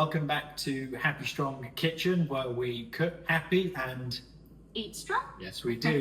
welcome back to Happy Strong Kitchen, where we cook happy and eat strong. Yes, we do.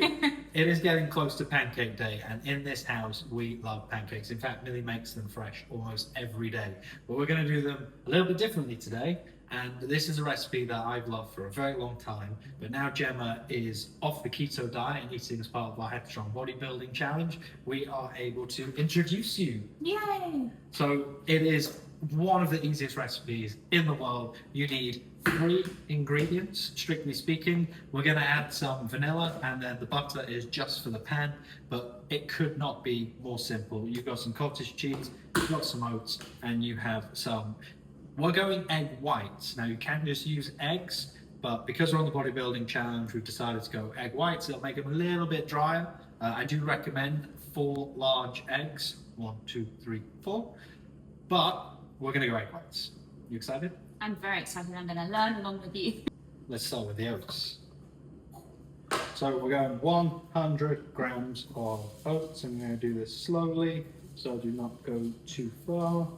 It is getting close to Pancake Day, and in this house, we love pancakes. In fact, Millie makes them fresh almost every day. But we're going to do them a little bit differently today, and this is a recipe that I've loved for a very long time. But now Gemma is off the keto diet and eating as part of our Happy Strong bodybuilding challenge, we are able to introduce you. Yay! So it is one of the easiest recipes in the world. You need 3 ingredients, strictly speaking. We're going to add some vanilla, and then the butter is just for the pan, but it could not be more simple. You've got some cottage cheese, you've got some oats, and you have some, we're going egg whites. Now you can just use eggs, but because we're on the bodybuilding challenge, we've decided to go egg whites. It'll make them a little bit drier. I do recommend 4 large eggs, 1, 2, 3, 4, but we're going to go egg whites. You excited? I'm very excited. I'm going to learn along with you. Let's start with the oats. So we're going 100 grams of oats. I'm going to do this slowly, so I do not go too far.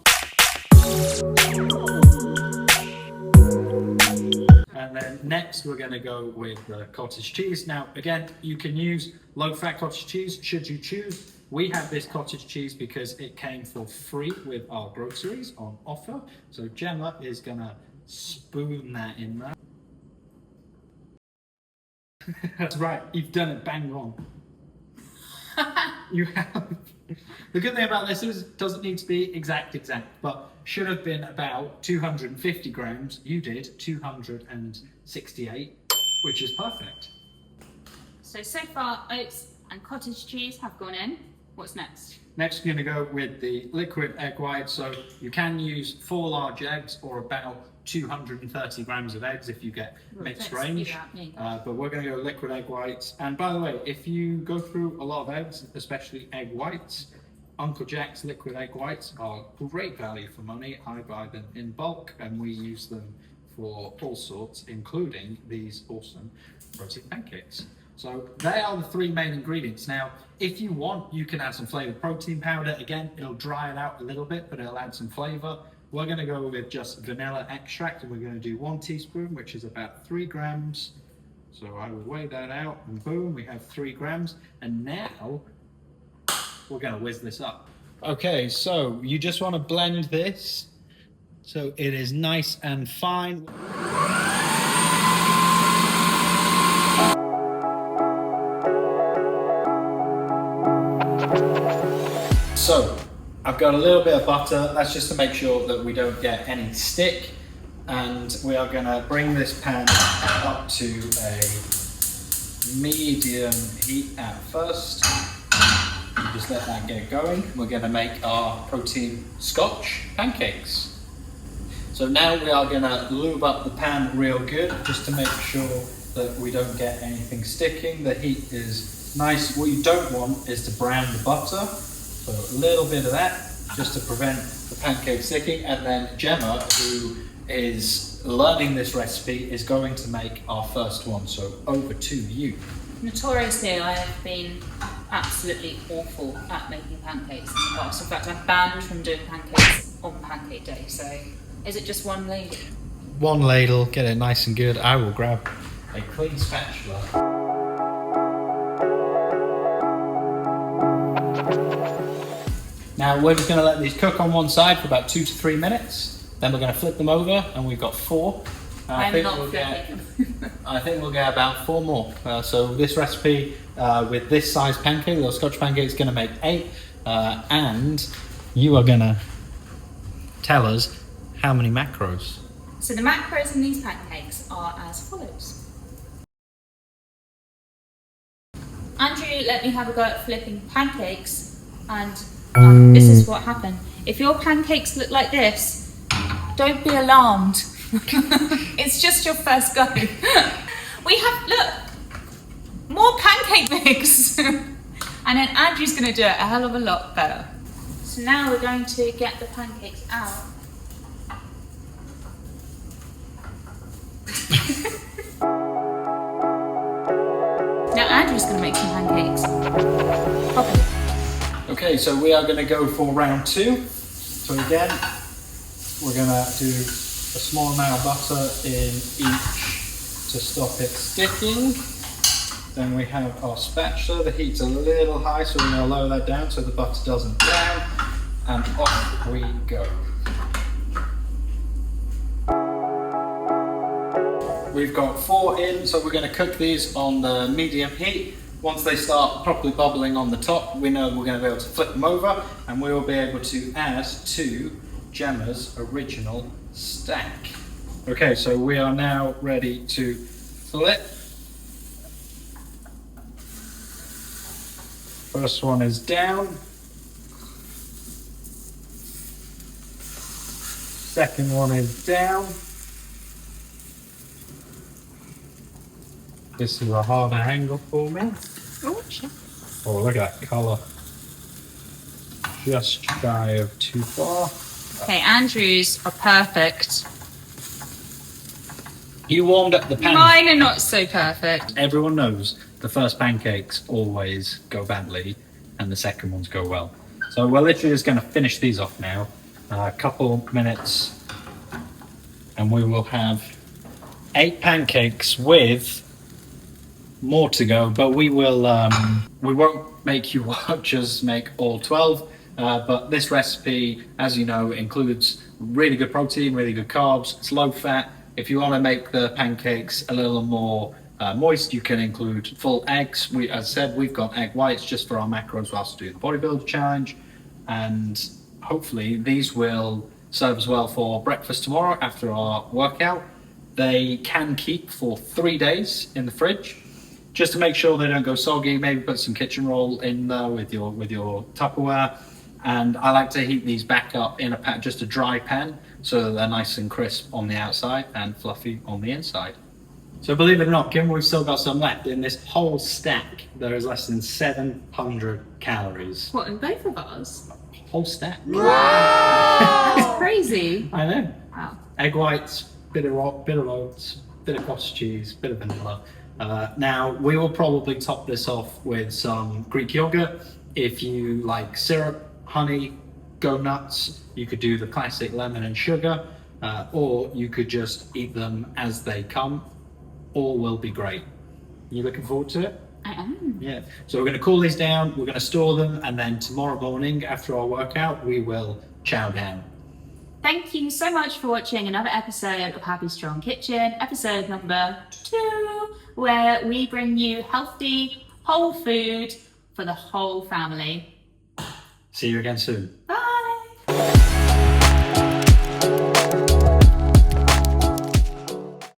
And then next we're going to go with the cottage cheese. Now again, you can use low-fat cottage cheese should you choose. We have this cottage cheese because it came for free with our groceries on offer. So Gemma is going to spoon that in there. That's right, you've done it bang on. You have. The good thing about this is it doesn't need to be exact, but should have been about 250 grams. You did 268, which is perfect. So far, oats and cottage cheese have gone in. What's next? Next, we're going to go with the liquid egg white. So you can use 4 large eggs or about 230 grams of eggs if you get mixed range. But we're going to go liquid egg whites. And by the way, if you go through a lot of eggs, especially egg whites, Uncle Jack's liquid egg whites are great value for money. I buy them in bulk and we use them for all sorts, including these awesome protein pancakes. So they are the 3 main ingredients. Now, if you want, you can add some flavored protein powder. Again, it'll dry it out a little bit, but it'll add some flavor. We're going to go with just vanilla extract, and we're going to do 1 teaspoon, which is about 3 grams. So I will weigh that out, and boom, we have 3 grams. And now we're going to whiz this up. Okay, so you just want to blend this so it is nice and fine. So, I've got a little bit of butter. That's just to make sure that we don't get any stick. And we are going to bring this pan up to a medium heat at first. You just let that get going. We're going to make our protein scotch pancakes. So now we are going to lube up the pan real good, just to make sure that we don't get anything sticking. The heat is nice. What you don't want is to brown the butter. So a little bit of that, just to prevent the pancake sticking. And then Gemma, who is learning this recipe, is going to make our first one. So over to you. Notoriously, I have been absolutely awful at making pancakes in the past. In fact, I'm banned from doing pancakes on Pancake Day. So is it just 1 ladle? 1 ladle, get it nice and good. I will grab a clean spatula. Now we're just going to let these cook on one side for about 2 to 3 minutes. Then we're going to flip them over, and we've got 4. I think we'll get about 4 more. So this recipe with this size pancake, little Scotch pancake, is going to make 8. And you are going to tell us how many macros. So the macros in these pancakes are as follows. Andrew let me have a go at flipping pancakes, and this is what happened. If your pancakes look like this, don't be alarmed. It's just your first go. We have, look, more pancake mix. And then Andrew's going to do it a hell of a lot better. So now we're going to get the pancakes out. Now Andrew's going to make some pancakes. Okay, so we are going to go for round 2. So again, we're going to do a small amount of butter in each to stop it sticking. Then we have our spatula. The heat's a little high, so we're going to lower that down so the butter doesn't brown. And off we go. We've got 4 in, so we're going to cook these on the medium heat. Once they start properly bubbling on the top, we know we're going to be able to flip them over, and we will be able to add to Gemma's original stack. Okay, so we are now ready to flip. First one is down. Second one is down. This is a harder angle for me. Oh, look at that colour. Just shy of too far. Okay, Andrew's are perfect. You warmed up the pan. Mine are not so perfect. Everyone knows the first pancakes always go badly and the second ones go well. So we're literally just going to finish these off now. A couple minutes and we will have 8 pancakes with more to go, but we won't make you watch us make all 12, but this recipe, as you know, includes really good protein, really good carbs. It's low fat. If you want to make the pancakes a little more moist, you can include full eggs. As I said, we've got egg whites just for our macros whilst we do the bodybuilder challenge, and hopefully these will serve as well for breakfast tomorrow after our workout. They can keep for 3 days in the fridge. Just to make sure they don't go soggy, maybe put some kitchen roll in there with your Tupperware. And I like to heat these back up in a pan, just a dry pan, so that they're nice and crisp on the outside and fluffy on the inside. So believe it or not, given we've still got some left in this whole stack, there is less than 700 calories. What, in both of ours? Whole stack. Wow! That's crazy. I know. Wow. Egg whites, bit of oats, bit of cottage cheese, bit of vanilla. Now, we will probably top this off with some Greek yogurt. If you like syrup, honey, go nuts, you could do the classic lemon and sugar, or you could just eat them as they come. All will be great. You looking forward to it? I am. Yeah. So we're going to cool these down, we're going to store them, and then tomorrow morning after our workout, we will chow down. Thank you so much for watching another episode of Happy Strong Kitchen, episode number 2, where we bring you healthy, whole food for the whole family. See you again soon.